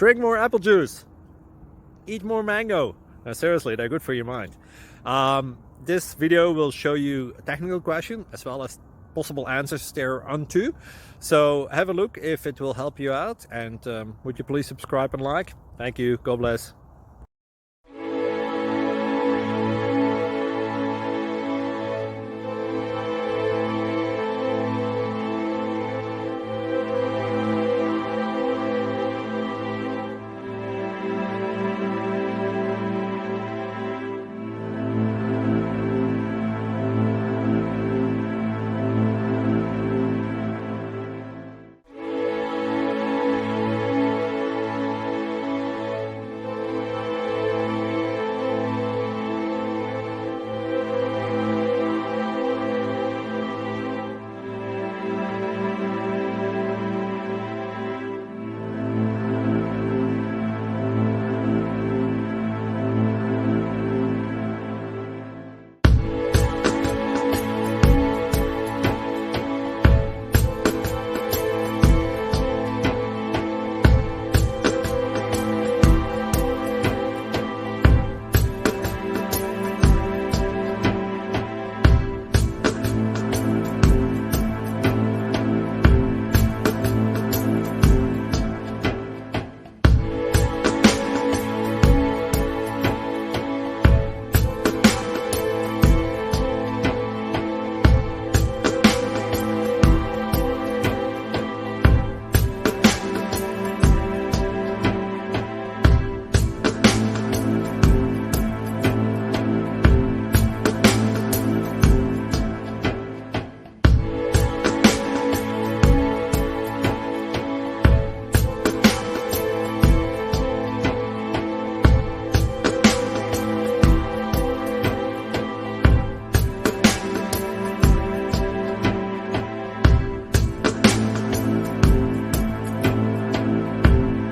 Drink more apple juice. Eat more mango. Seriously, they're good for your mind. This video will show you a technical question as well as possible answers thereunto. So have a look if it will help you out, and would you please subscribe and like? Thank you. God bless.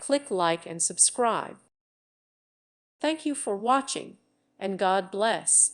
Click like and subscribe. Thank you for watching, and God bless.